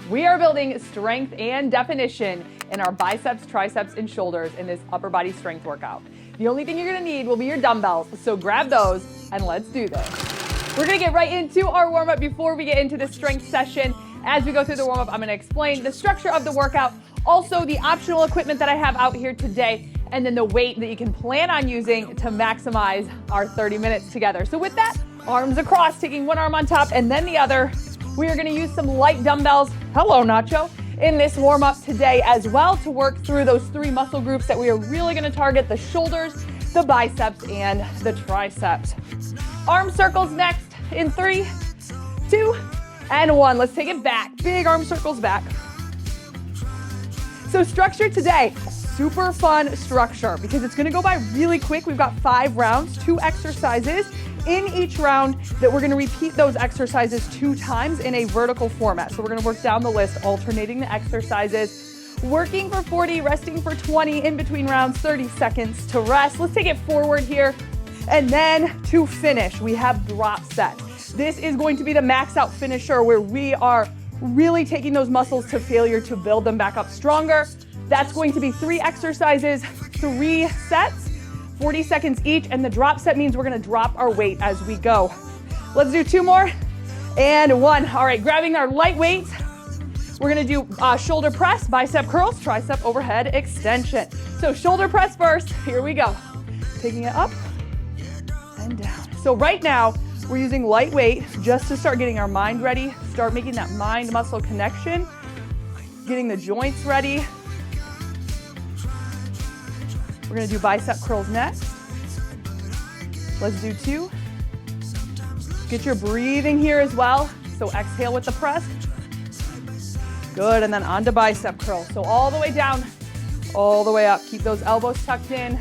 We are building strength and definition in our biceps, triceps, and shoulders in this upper body strength workout. The only thing you're gonna need will be your dumbbells, so grab those and let's do this. We're gonna get right into our warm-up before we get into the strength session. As we go through the warm-up, I'm gonna explain the structure of the workout, also the optional equipment that I have out here today, and then the weight that you can plan on using to maximize our 30 minutes together. So with that, arms across, taking one arm on top and then the other. We are gonna use some light dumbbells, hello Nacho, in this warm-up today as well to work through those three muscle groups that we are really gonna target: the shoulders, the biceps, and the triceps. Arm circles next in 3, 2, and 1. Let's take it back. Big arm circles back. So structure today, super fun structure because it's gonna go by really quick. We've got 5 rounds, 2 exercises in each round that we're gonna repeat those exercises 2 times in a vertical format. So we're gonna work down the list, alternating the exercises, working for 40, resting for 20, in between rounds, 30 seconds to rest. Let's take it forward here. And then to finish, we have drop sets. This is going to be the max out finisher where we are really taking those muscles to failure to build them back up stronger. That's going to be 3 exercises, 3 sets, 40 seconds each, and the drop set means we're gonna drop our weight as we go. Let's do 2 more, and 1. All right, grabbing our light weights, we're gonna do shoulder press, bicep curls, tricep overhead extension. So shoulder press first, here we go. Taking it up and down. So right now, we're using light weight just to start getting our mind ready, start making that mind-muscle connection, getting the joints ready. We're gonna do bicep curls next. Let's do 2. Get your breathing here as well. So exhale with the press. Good, and then on to bicep curls. So all the way down, all the way up. Keep those elbows tucked in.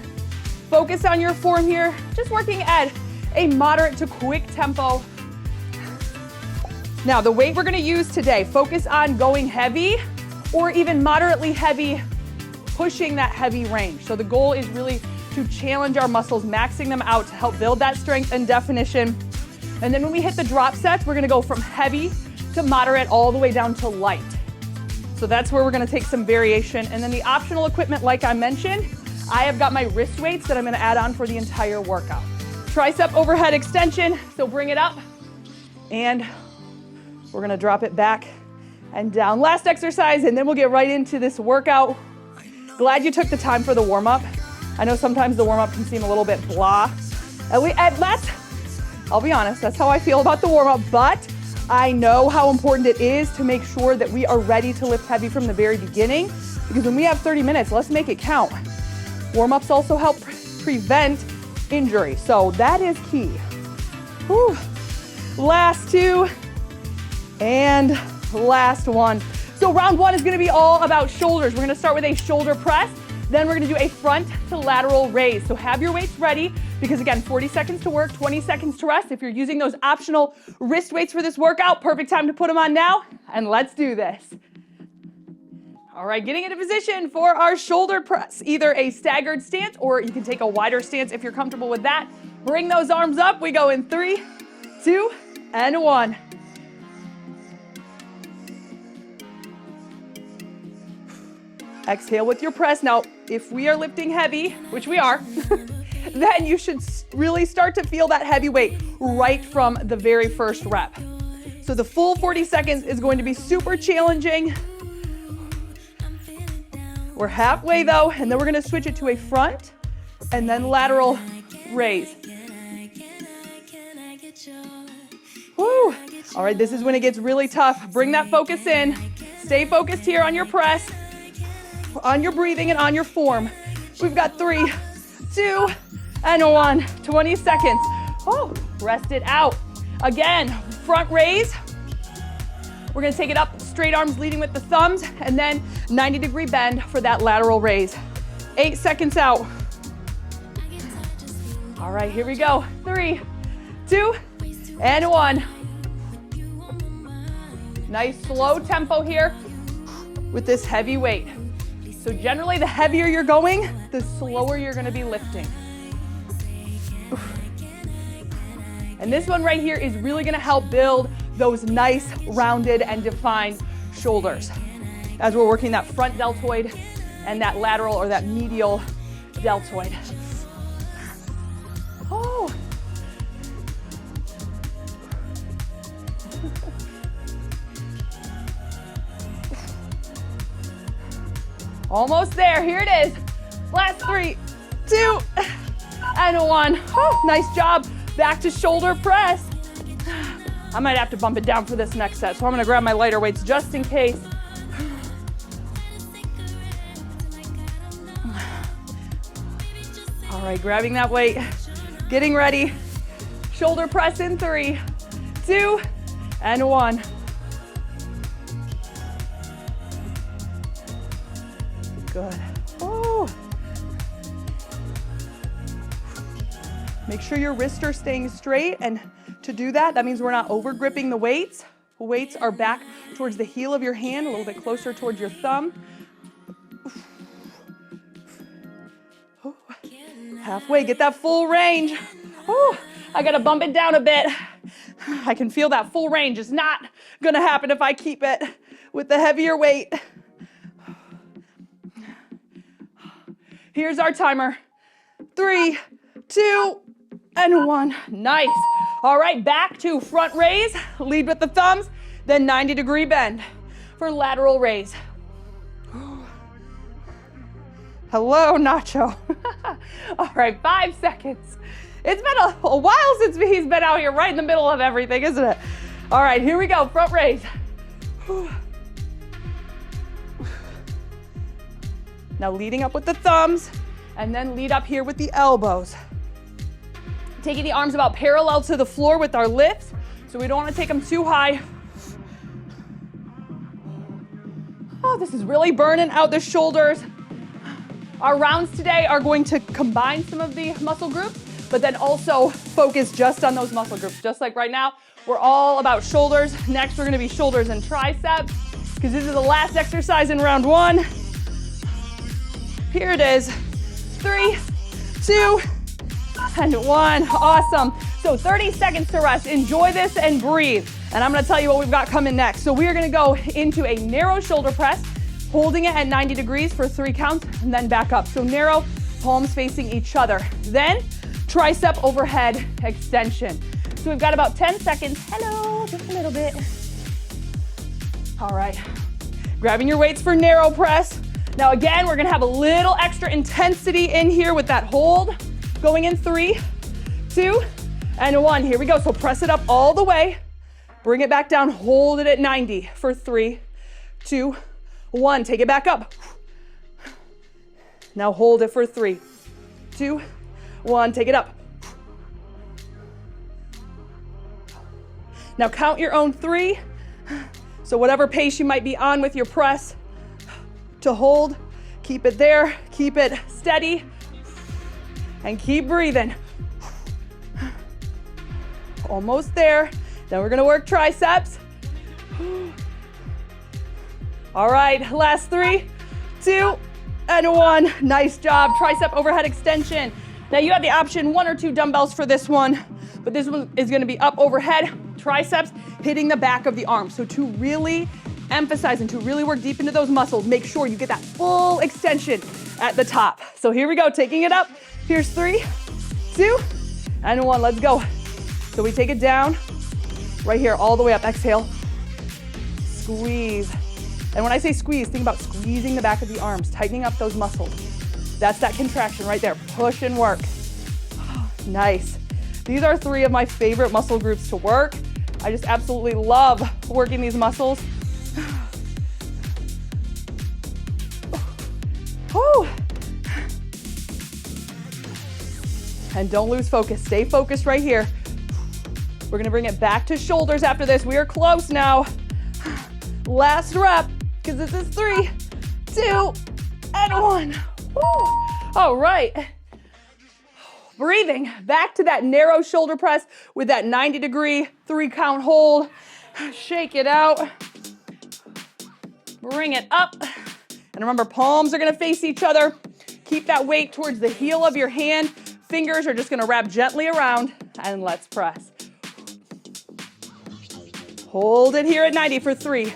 Focus on your form here. Just working at a moderate to quick tempo. Now, the weight we're gonna use today, focus on going heavy or even moderately heavy, pushing that heavy range. So the goal is really to challenge our muscles, maxing them out to help build that strength and definition. And then when we hit the drop sets, we're gonna go from heavy to moderate all the way down to light. So that's where we're gonna take some variation. And then the optional equipment, like I mentioned, I have got my wrist weights that I'm gonna add on for the entire workout. Tricep overhead extension, so bring it up. And we're gonna drop it back and down. Last exercise, and then we'll get right into this workout. Glad you took the time for the warm-up. I know sometimes the warm-up can seem a little bit blah. I'll be honest, that's how I feel about the warm-up, but I know how important it is to make sure that we are ready to lift heavy from the very beginning, because when we have 30 minutes, let's make it count. Warm-ups also help prevent injury, so that is key. Whew. Last 2, and last 1. So round 1 is gonna be all about shoulders. We're gonna start with a shoulder press, then we're gonna do a front to lateral raise. So have your weights ready, because again, 40 seconds to work, 20 seconds to rest. If you're using those optional wrist weights for this workout, perfect time to put them on now, and let's do this. All right, getting into position for our shoulder press, either a staggered stance or you can take a wider stance if you're comfortable with that. Bring those arms up. We go in 3, 2, and 1. Exhale with your press. Now, if we are lifting heavy, which we are, then you should really start to feel that heavy weight right from the very first rep. So the full 40 seconds is going to be super challenging. We're halfway though, and then we're gonna switch it to a front and then lateral raise. Woo! All right, this is when it gets really tough. Bring that focus in. Stay focused here on your press, on your breathing, and on your form. We've got 3, 2, and 1. 20 seconds. Oh, rest it out. Again, front raise. We're gonna take it up, straight arms leading with the thumbs, and then 90-degree bend for that lateral raise. 8 seconds out. All right, here we go. 3, 2, and 1. Nice slow tempo here with this heavy weight. So generally, the heavier you're going, the slower you're gonna be lifting. And this one right here is really gonna help build those nice, rounded, and defined shoulders as we're working that front deltoid and that lateral or that medial deltoid. Oh. Almost there. Here it is. Last 3, 2, and 1. Oh, nice job. Back to shoulder press. I might have to bump it down for this next set, so I'm going to grab my lighter weights just in case. All right, grabbing that weight, getting ready. Shoulder press in 3, 2, and 1. Good. Oh. Make sure your wrists are staying straight, and to do that, that means we're not over gripping the weights. The weights are back towards the heel of your hand, a little bit closer towards your thumb. Halfway, get that full range. Oh, I gotta bump it down a bit. I can feel that full range. It's not gonna happen if I keep it with the heavier weight. Here's our timer. 3, 2, and 1. Nice. All right, back to front raise. Lead with the thumbs, then 90-degree bend for lateral raise. Hello, Nacho. All right, 5 seconds. It's been a while since he's been out here right in the middle of everything, isn't it? All right, here we go, front raise. Now leading up with the thumbs, and then lead up here with the elbows. Taking the arms about parallel to the floor with our lifts, so we don't want to take them too high. Oh, this is really burning out the shoulders. Our rounds today are going to combine some of the muscle groups, but then also focus just on those muscle groups. Just like right now, we're all about shoulders. Next, we're gonna be shoulders and triceps, because this is the last exercise in round 1. Here it is. 3, 2, and 1. Awesome. So 30 seconds to rest. Enjoy this and breathe. And I'm gonna tell you what we've got coming next. So we are gonna go into a narrow shoulder press, holding it at 90 degrees for 3 counts, and then back up. So narrow, palms facing each other. Then tricep overhead extension. So we've got about 10 seconds. Hello, just a little bit. All right, grabbing your weights for narrow press. Now again, we're gonna have a little extra intensity in here with that hold. Going in 3, 2, and 1. Here we go. So press it up all the way. Bring it back down, hold it at 90 for 3, 2, 1. Take it back up. Now hold it for 3, 2, 1. Take it up. Now count your own 3. So whatever pace you might be on with your press, to hold, keep it there, keep it steady, and keep breathing. Almost there. Then we're gonna work triceps. All right, last 3, 2, and 1. Nice job. Tricep overhead extension. Now you have the option 1 or 2 dumbbells for this one, but this one is gonna be up overhead, triceps hitting the back of the arm. So to really emphasize and to really work deep into those muscles, make sure you get that full extension at the top. So here we go, taking it up. Here's 3, 2, and 1. Let's go. So we take it down, right here, all the way up. Exhale, squeeze. And when I say squeeze, think about squeezing the back of the arms, tightening up those muscles. That's that contraction right there. Push and work. Nice. These are 3 of my favorite muscle groups to work. I just absolutely love working these muscles. Whew. And don't lose focus. Stay focused right here. We're gonna bring it back to shoulders after this. We are close now. Last rep, because this is 3, 2, and 1. Woo. All right. Breathing back to that narrow shoulder press with that 90-degree 3-count hold. Shake it out. Bring it up. And remember, palms are gonna face each other. Keep that weight towards the heel of your hand. Fingers are just gonna wrap gently around, and let's press. Hold it here at 90 for 3,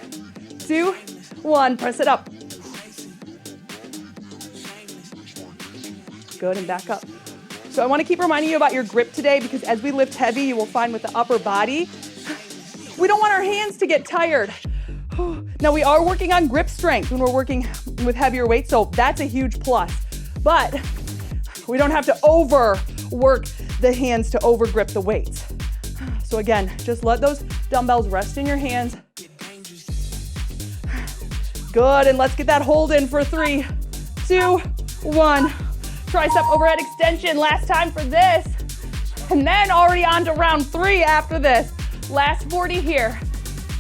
2, 1. Press it up. Good, and back up. So I want to keep reminding you about your grip today, because as we lift heavy, you will find with the upper body, we don't want our hands to get tired. Now we are working on grip strength when we're working with heavier weights, so that's a huge plus. But we don't have to overwork the hands to overgrip the weights. So again, just let those dumbbells rest in your hands. Good, and let's get that hold in for 3, 2, 1. Tricep overhead extension, last time for this. And then already on to round 3 after this. Last 40 here.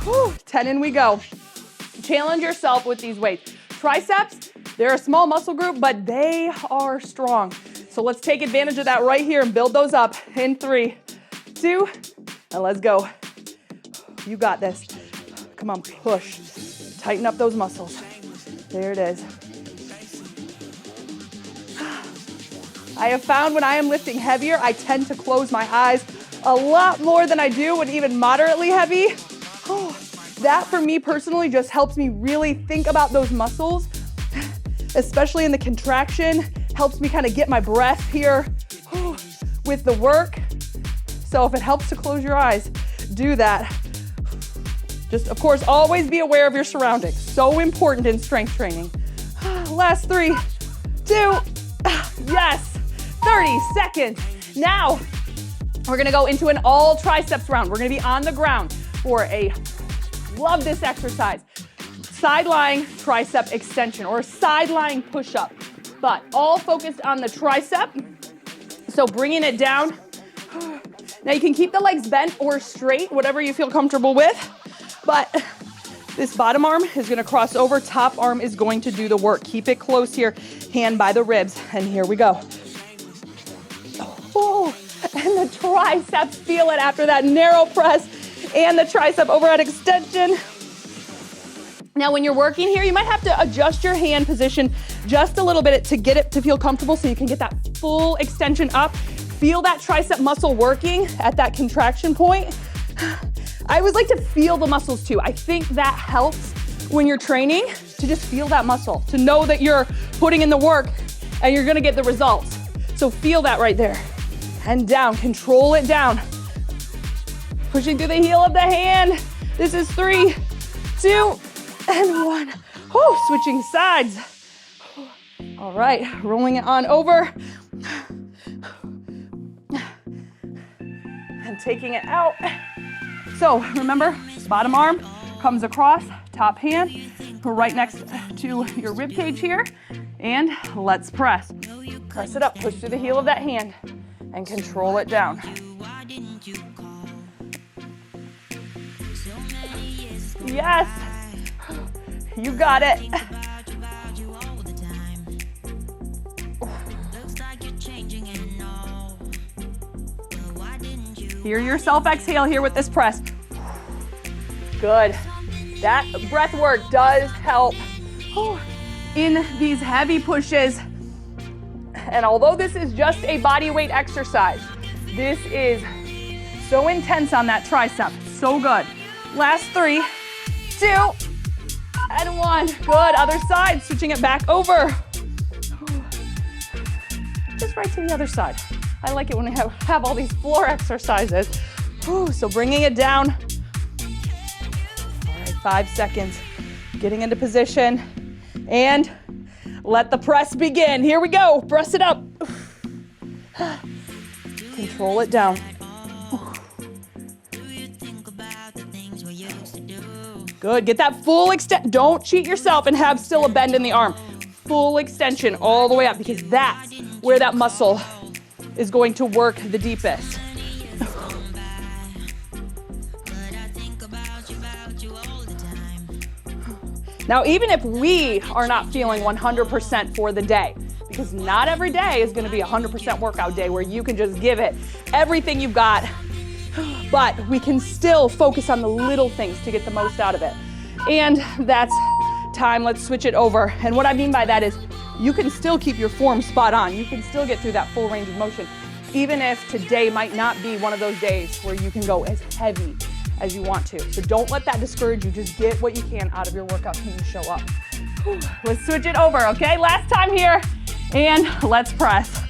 Whew, 10 in we go. Challenge yourself with these weights. Triceps, they're a small muscle group, but they are strong. So let's take advantage of that right here and build those up in 3, 2, and let's go. You got this. Come on, push. Tighten up those muscles. There it is. I have found when I am lifting heavier, I tend to close my eyes a lot more than I do when even moderately heavy. That for me personally just helps me really think about those muscles, especially in the contraction. Helps me kind of get my breath here with the work. So if it helps to close your eyes, do that. Just, of course, always be aware of your surroundings. So important in strength training. Last 3, 2, yes, 30 seconds. Now, we're gonna go into an all triceps round. We're gonna be on the ground for a, love this exercise, side-lying tricep extension or side-lying push-up, but all focused on the tricep. So bringing it down. Now you can keep the legs bent or straight, whatever you feel comfortable with, but this bottom arm is gonna cross over, top arm is going to do the work. Keep it close here, hand by the ribs, and here we go. Oh, and the triceps feel it after that narrow press and the tricep overhead extension. Now when you're working here, you might have to adjust your hand position just a little bit to get it to feel comfortable so you can get that full extension up. Feel that tricep muscle working at that contraction point. I always like to feel the muscles too. I think that helps when you're training to just feel that muscle, to know that you're putting in the work and you're gonna get the results. So feel that right there. And down, control it down. Pushing through the heel of the hand. This is 3, 2, and 1. Whew, switching sides. All right, rolling it on over. And taking it out. So remember, bottom arm comes across, top hand, right next to your rib cage here. And let's press. Press it up, push through the heel of that hand and control it down. Yes, you got it. Hear yourself exhale here with this press. Good. That breath work does help in these heavy pushes. And although this is just a body weight exercise, this is so intense on that tricep. So good. Last 3, 2, and 1. Good. Other side. Switching it back over. Just right to the other side. I like it when we have all these floor exercises. So bringing it down. All right, 5 seconds. Getting into position. And let the press begin. Here we go. Press it up. Control it down. Good. Get that full extent. Don't cheat yourself and have still a bend in the arm. Full extension all the way up, because that's where that muscle is going to work the deepest. Now, even if we are not feeling 100% for the day, because not every day is going to be a 100% workout day where you can just give it everything you've got, but we can still focus on the little things to get the most out of it. And that's time. Let's switch it over. And what I mean by that is you can still keep your form spot on. You can still get through that full range of motion, even if today might not be one of those days where you can go as heavy as you want to. So don't let that discourage you. Just get what you can out of your workout when you show up. Whew. Let's switch it over, okay? Last time here, and let's press.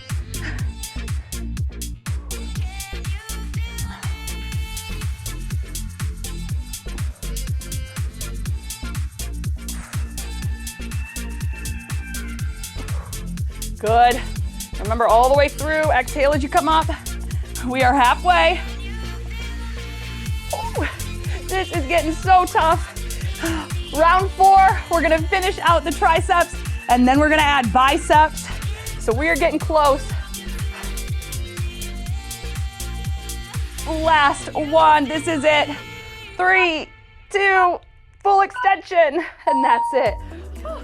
Good. Remember, all the way through. Exhale as you come up. We are halfway. Ooh, this is getting so tough. Round 4, we're gonna finish out the triceps, and then we're gonna add biceps. So we are getting close. Last one, this is it. 3, 2, full extension, and that's it.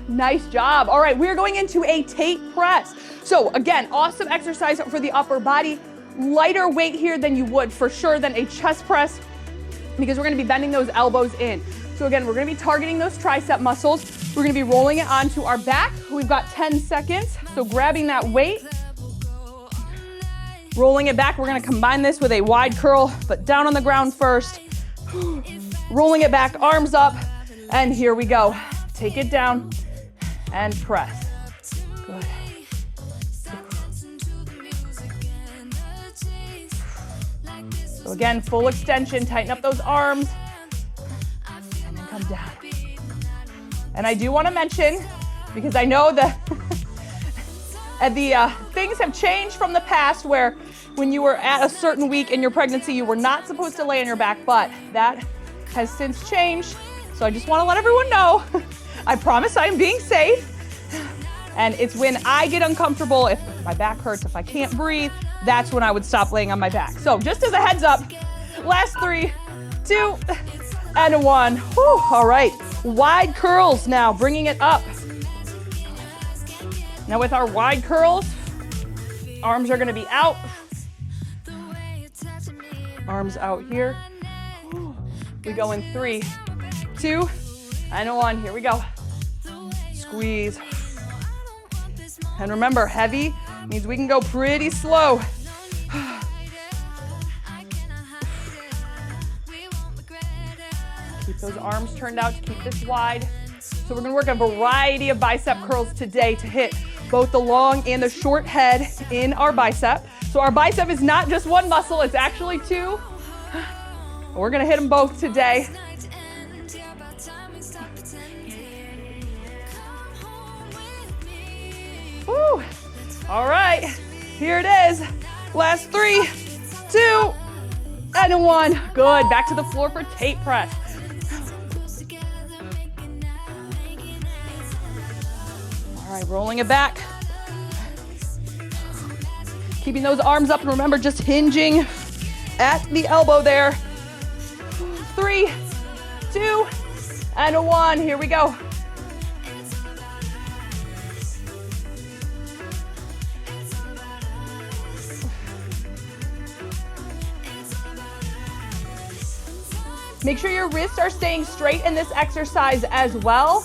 Nice job. All right, we're going into a Tate press. So again, awesome exercise for the upper body. Lighter weight here than you would for sure than a chest press, because we're gonna be bending those elbows in. So again, we're gonna be targeting those tricep muscles. We're gonna be rolling it onto our back. We've got 10 seconds. So grabbing that weight, rolling it back. We're gonna combine this with a wide curl, but down on the ground first. Rolling it back, arms up, and here we go. Take it down and press. Good. So again, full extension, tighten up those arms, and then come down. And I do want to mention, because I know that the things have changed from the past, where when you were at a certain week in your pregnancy, you were not supposed to lay on your back, but that has since changed. So I just want to let everyone know, I promise I am being safe. And it's when I get uncomfortable, if my back hurts, if I can't breathe, that's when I would stop laying on my back. So just as a heads up, last 3, 2, and 1. Whew, all right, wide curls now, bringing it up. Now with our wide curls, arms are gonna be out. Arms out here. We go in 3, 2, and 1. Here we go. Squeeze. And remember, heavy means we can go pretty slow. Keep those arms turned out to keep this wide. So we're gonna work a variety of bicep curls today to hit both the long and the short head in our bicep. So our bicep is not just one muscle, it's actually 2. We're gonna hit them both today. Woo. All right, here it is. Last 3, 2, and 1. Good, back to the floor for Tate press. All right, rolling it back. Keeping those arms up, and remember, just hinging at the elbow there. 3, 2, and 1. Here we go. Make sure your wrists are staying straight in this exercise as well.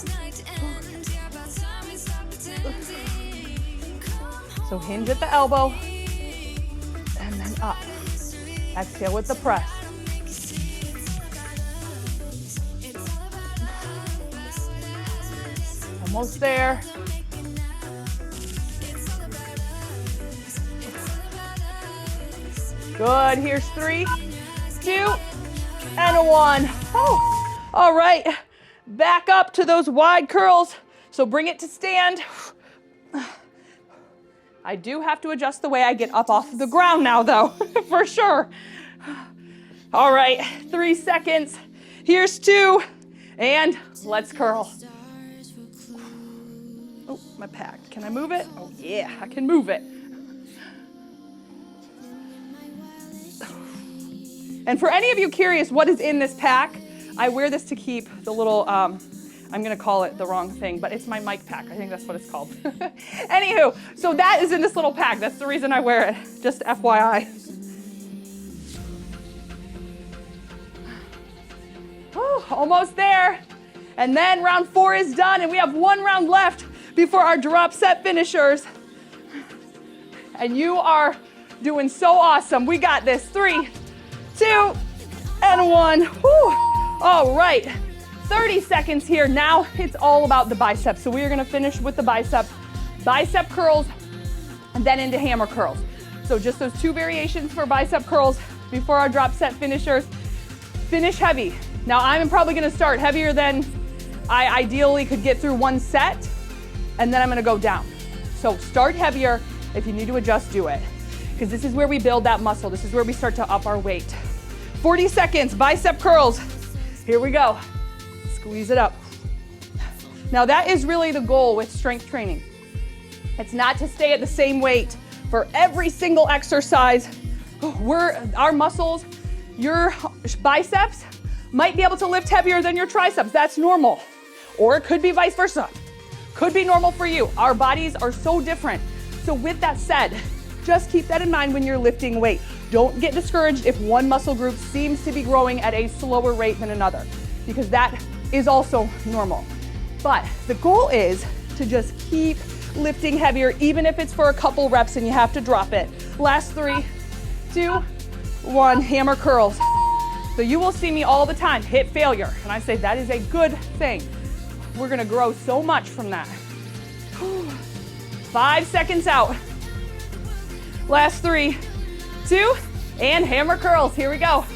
So hinge at the elbow, and then up. Exhale with the press. Almost there. Good, here's 3, 2, and 1. Oh, all right, back up to those wide curls. So bring it to stand. I do have to adjust the way I get up off of the ground now though, for sure. All right, 3 seconds. Here's 2, and let's curl. Oh, my pack, can I move it? Oh yeah, I can move it. And for any of you curious what is in this pack, I wear this to keep the little, I'm gonna call it the wrong thing, but it's my mic pack. I think that's what it's called. Anywho, so that is in this little pack. That's the reason I wear it, just FYI. Oh, almost there. And then round 4 is done, and we have 1 round left before our drop set finishers. And you are doing so awesome. We got this. 3, 2, and 1. Whew. All right, 30 seconds here. Now it's all about the biceps. So we are gonna finish with the bicep curls, and then into hammer curls. So just those 2 variations for bicep curls before our drop set finishers. Finish heavy. Now I'm probably gonna start heavier than I ideally could get through 1 set, and then I'm gonna go down. So start heavier. If you need to adjust, do it. Because this is where we build that muscle. This is where we start to up our weight. 40 seconds, bicep curls. Here we go. Squeeze it up. Now that is really the goal with strength training. It's not to stay at the same weight for every single exercise. Our muscles, your biceps might be able to lift heavier than your triceps. That's normal. Or it could be vice versa. Could be normal for you. Our bodies are so different. So with that said, just keep that in mind when you're lifting weight. Don't get discouraged if one muscle group seems to be growing at a slower rate than another, because that is also normal. But the goal is to just keep lifting heavier, even if it's for a couple reps and you have to drop it. Last 3, 2, 1, hammer curls. So you will see me all the time hit failure, and I say that is a good thing. We're gonna grow so much from that. 5 seconds out. Last 3, 2, and hammer curls. Here we go.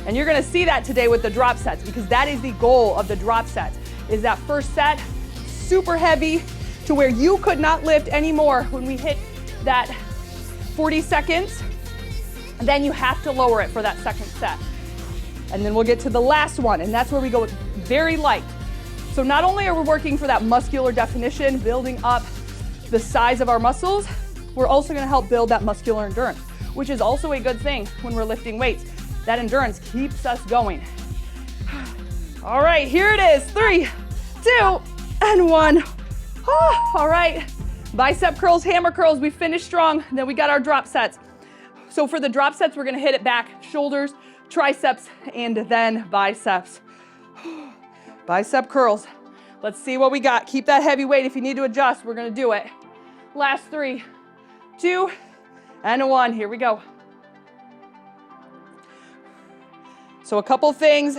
And you're gonna see that today with the drop sets, because that is the goal of the drop sets, is that first set, super heavy to where you could not lift anymore when we hit that 40 seconds. And then you have to lower it for that second set. And then we'll get to the last one, and that's where we go very light. So not only are we working for that muscular definition, building up the size of our muscles, we're also gonna help build that muscular endurance, which is also a good thing when we're lifting weights. That endurance keeps us going. All right, here it is. 3, 2, and 1. All right, bicep curls, hammer curls, we finished strong. Then we got our drop sets. So for the drop sets, we're gonna hit it back, shoulders, triceps, and then biceps. Bicep curls. Let's see what we got. Keep that heavy weight. If you need to adjust, we're gonna do it. Last 3, 2, and 1. Here we go. So a couple things.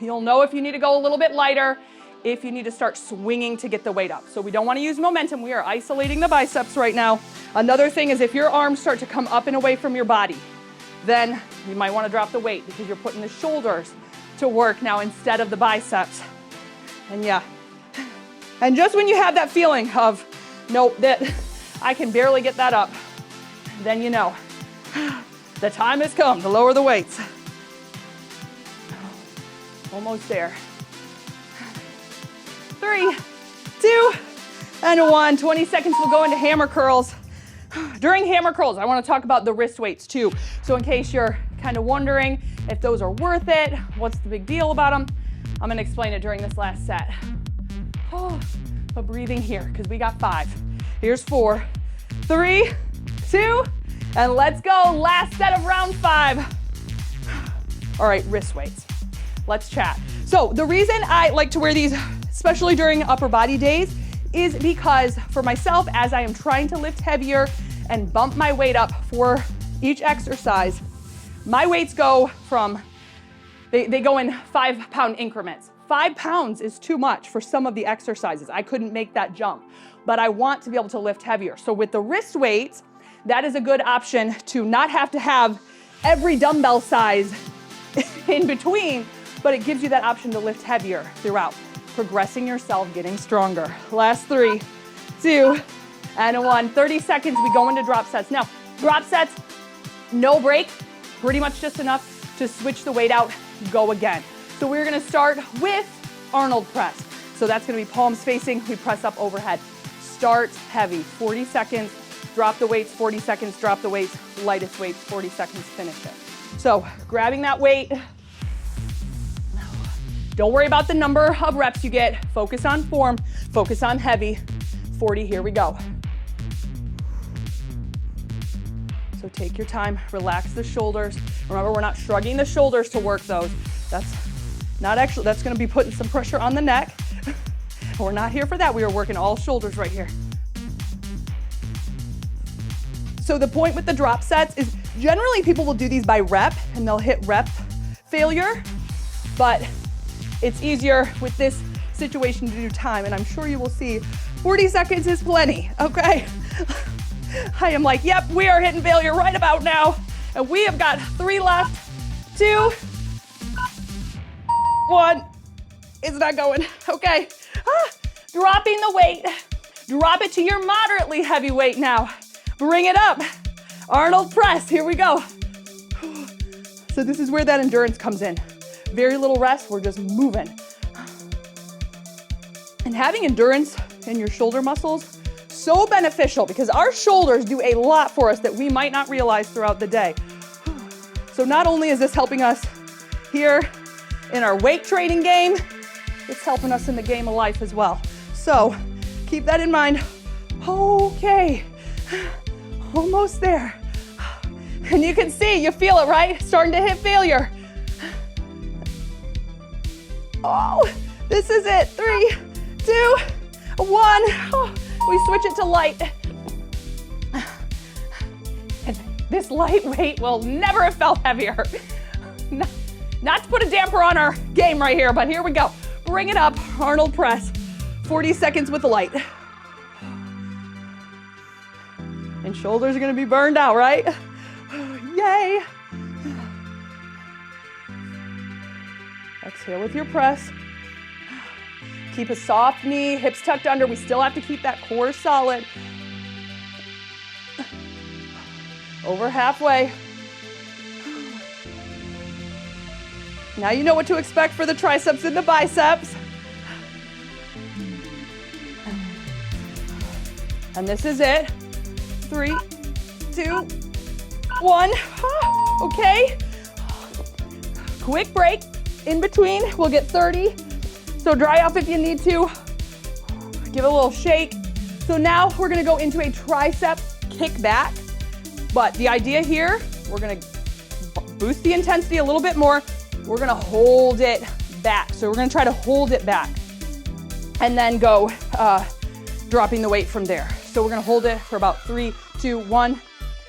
You'll know if you need to go a little bit lighter, if you need to start swinging to get the weight up. So we don't want to use momentum. We are isolating the biceps right now. Another thing is if your arms start to come up and away from your body, then you might want to drop the weight because you're putting the shoulders to work now instead of the biceps. And yeah. And just when you have that feeling of, nope, that I can barely get that up, then you know the time has come to lower the weights. Almost there. 3, 2, and 1. 20 seconds, we'll go into hammer curls. During hammer curls, I want to talk about the wrist weights too. So in case you're kind of wondering if those are worth it, what's the big deal about them, I'm going to explain it during this last set. But breathing here, because we got 5. Here's 4, 3, 2, and let's go. Last set of round 5. All right, wrist weights. Let's chat. So the reason I like to wear these, especially during upper body days, is because for myself, as I am trying to lift heavier and bump my weight up for each exercise, my weights go from, they go in 5-pound increments. 5 pounds is too much for some of the exercises. I couldn't make that jump, but I want to be able to lift heavier. So with the wrist weights, that is a good option to not have to have every dumbbell size in between, but it gives you that option to lift heavier throughout, progressing yourself, getting stronger. Last 3, 2, and 1. 30 seconds, we go into drop sets. Now, drop sets, no break, pretty much just enough to switch the weight out, go again. So we're gonna start with Arnold press. So that's gonna be palms facing, we press up overhead. Start heavy, 40 seconds, drop the weights, 40 seconds, drop the weights, lightest weights, 40 seconds, finish it. So grabbing that weight, don't worry about the number of reps you get. Focus on form, focus on heavy. 40, here we go. So take your time, relax the shoulders. Remember, we're not shrugging the shoulders to work those. That's gonna be putting some pressure on the neck. We're not here for that. We are working all shoulders right here. So the point with the drop sets is Generally, people will do these by rep, and they'll hit rep failure, but it's easier with this situation to do time, and I'm sure you will see 40 seconds is plenty, okay? I am like, yep, we are hitting failure right about now, and we have got 3 left, 2, 1. It's not going, okay. Dropping the weight. Drop it to your moderately heavy weight now. Bring it up. Arnold press, here we go. So this is where that endurance comes in. Very little rest, we're just moving. And having endurance in your shoulder muscles, so beneficial because our shoulders do a lot for us that we might not realize throughout the day. So not only is this helping us here in our weight training game, it's helping us in the game of life as well. So keep that in mind. Okay, almost there. And you can see, you feel it, right? Starting to hit failure. Oh, this is it. 3, 2, 1. Oh, we switch it to light. And this lightweight will never have felt heavier. Not to put a damper on our game right here, but here we go. Bring it up, Arnold press. 40 seconds with light. And shoulders are gonna be burned out, right? Yay. Exhale with your press. Keep a soft knee, hips tucked under. We still have to keep that core solid. Over halfway. Now you know what to expect for the triceps and the biceps. And this is it. 3, 2, 1. Okay. Quick break in between. We'll get 30. So dry off if you need to. Give it a little shake. So now we're gonna go into a tricep kickback. But the idea here, we're gonna boost the intensity a little bit more. We're gonna hold it back. So we're gonna try to hold it back and then go dropping the weight from there. So we're gonna hold it for about 3, 2, 1,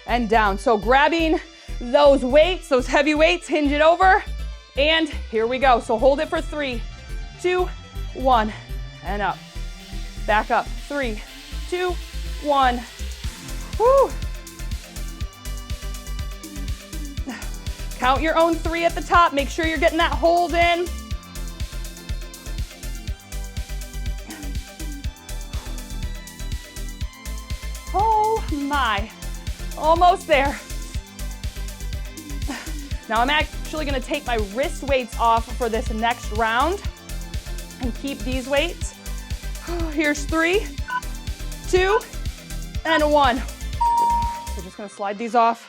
and down. So grabbing those weights, those heavy weights, hinge it over, and here we go. So hold it for 3, 2, 1, and up. Back up, 3, 2, 1. Woo. Count your own 3 at the top. Make sure you're getting that hold in. Oh my, almost there. Now I'm actually gonna take my wrist weights off for this next round and keep these weights. Here's 3, 2, and 1. So just gonna slide these off.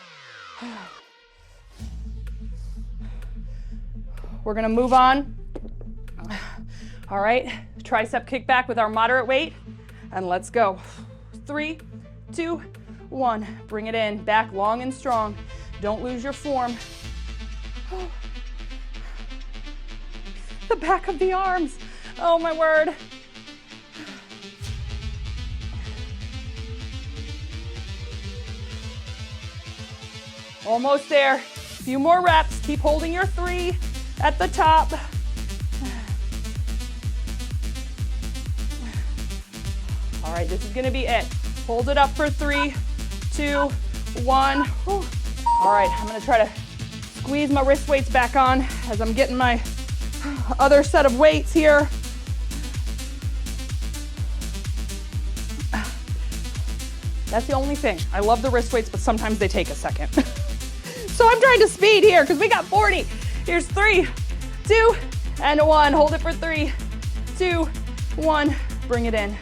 We're gonna move on. All right, tricep kickback with our moderate weight, and let's go. 3, 2, 1. Bring it in, back long and strong. Don't lose your form. The back of the arms. Oh my word. Almost there. A few more reps. Keep holding your 3 at the top. All right, this is gonna be it. Hold it up for 3, 2, 1. Whew. All right, I'm gonna try to squeeze my wrist weights back on as I'm getting my other set of weights here. That's the only thing. I love the wrist weights, but sometimes they take a second. So I'm trying to speed here because we got 40. Here's 3, 2, and 1. Hold it for 3, 2, 1. Bring it in.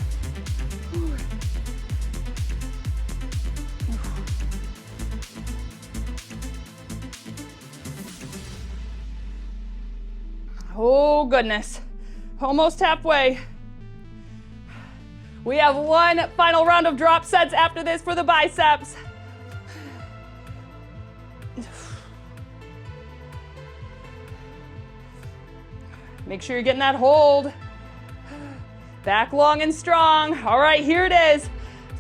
Oh goodness, almost halfway. We have one final round of drop sets after this for the biceps. Make sure you're getting that hold. Back long and strong. All right, here it is.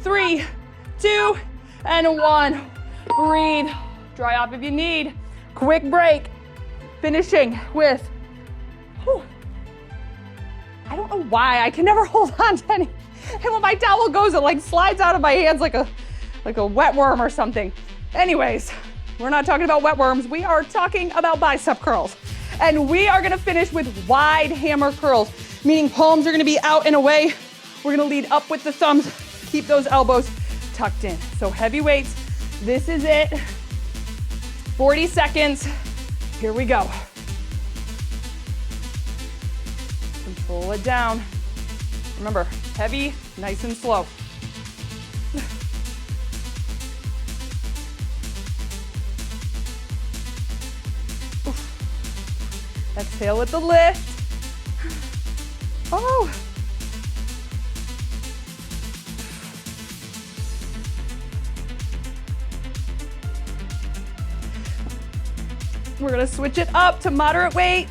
3, 2, and 1. Breathe. Dry off if you need. Quick break. Finishing with, whew, I don't know why I can never hold on to any. And when my towel goes, it like slides out of my hands like a wet worm or something. Anyways, we're not talking about wet worms. We are talking about bicep curls. And we are gonna finish with wide hammer curls, meaning palms are gonna be out and away. We're gonna lead up with the thumbs. Keep those elbows tucked in. So heavy weights, this is it. 40 seconds, here we go. Control it down. Remember, heavy, nice and slow. Exhale with the lift. Oh. We're gonna switch it up to moderate weight.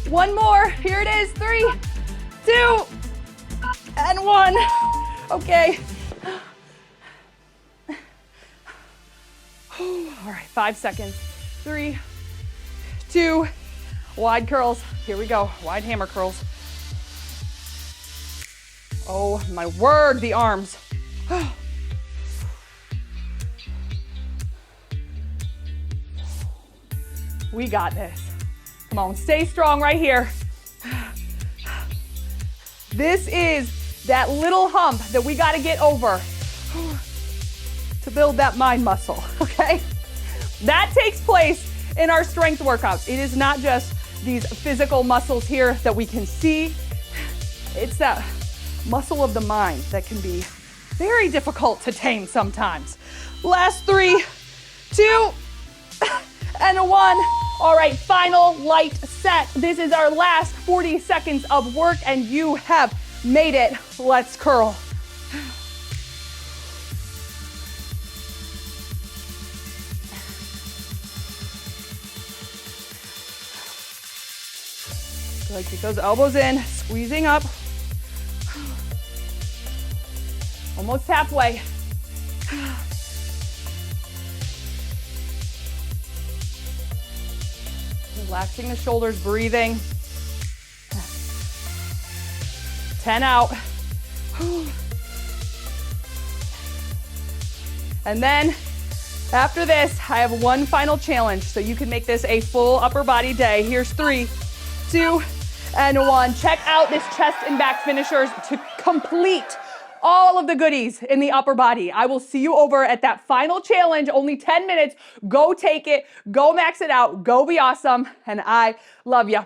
One more, here it is, 3, 2, and 1. Okay. All right, 5 seconds. 3, 2, wide curls. Here we go, wide hammer curls. Oh my word, the arms. We got this. Come on, stay strong right here. This is that little hump that we gotta get over to build that mind muscle, okay? That takes place in our strength workouts. It is not just these physical muscles here that we can see. It's that muscle of the mind that can be very difficult to tame sometimes. Last 3, 2, and 1. All right, final light set. This is our last 40 seconds of work and you have made it. Let's curl. Good, keep those elbows in, squeezing up. Almost halfway. Relaxing the shoulders, breathing. 10 out. And then after this, I have one final challenge so you can make this a full upper body day. Here's 3, 2, and 1. Check out this chest and back finishers to complete all of the goodies in the upper body. I will see you over at that final challenge, only 10 minutes. Go take it, go max it out, go be awesome, and I love you.